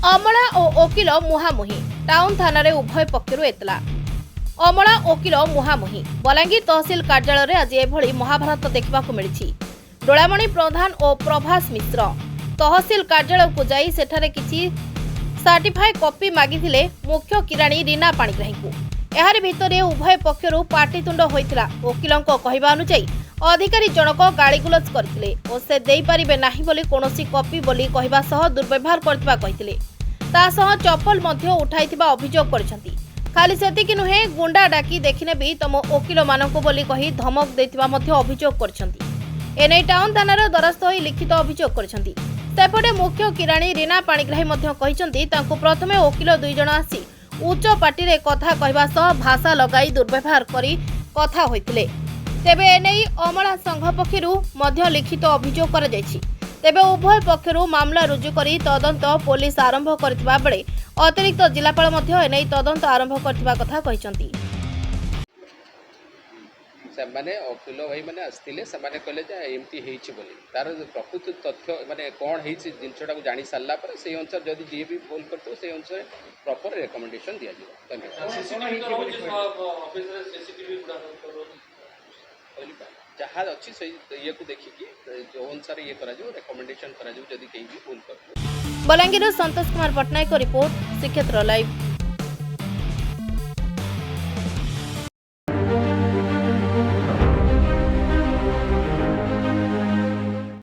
अमला और वकिल मुहांमुही टाउन थाना रे उभय पक्षर एतला। अमला वकिल मुहांमुही बलांगीर तहसिल कार्यालय आज एभली महाभारत देखा मिली। डोलामणि प्रधान और प्रभास मिश्र तहसिल कार्यालय को जाई सेठारे किछि सर्टिफाई कॉपी मागिथिले मुख्य किराणी रीना पाणिग्राही को। एहार भितरे उभय पक्षर पाटितुंड होइतिला। वकिलंक कहिबा अनुसार अधिकारी जनक गालीगुलज करथिले और से देई परिबे नाही बोली कोनोसी कॉपी बोली कहिबा सह दुर्व्यवहार करथिबा कहिथिले। ता सह चप्पल मध्य उठाइथिबा अभियोग करछंती। खाली सेतिकि नुहे गुंडा डाकी देखिने भी तम वकिल मानक बोली कहि धमक देथिबा मध्य अभियोग करछंती। एनै टाउन थानार द्वारस्थ होई लिखित अभियोग करछंती। सेपटे मुख्य किराणी रीना पाणिग्राही मध्य कहिसंती तांको प्रथमे वकिल दुई जण आसी उच्च पार्टी कथा कहवा सह भाषा लगाई दुर्व्यवहार करी कथा होइतिले। तेबे एनै अमला संघ पक्षरु मध्य लिखित अभियोग करा जायछि। तेबे उभय पक्षरु मामला रुजु करी तदंत पुलिस आरंभ करथिबा बेले अतिरिक्त जिलापाल मध्य एनै तदंत आरंभ करथिबा कथा कहिसंती। माने वकील भाई मैंने आसते से कहले एमती बोली तार प्रकृत तथ्य माने कौन जिनटा को जानी सारा से अनुसार जब जी भी भूल करते से अनुसार प्रॉपर रिकमेंडेशन दि जहाँ अच्छी से ये को देखिकी जो अनुसार ये रिकमेंडेशन करा जदि कहीं भी भूल कर। बलांगीर संतोष कुमार पटनायक रिपोर्ट श्रीक्षेत्र लाइव।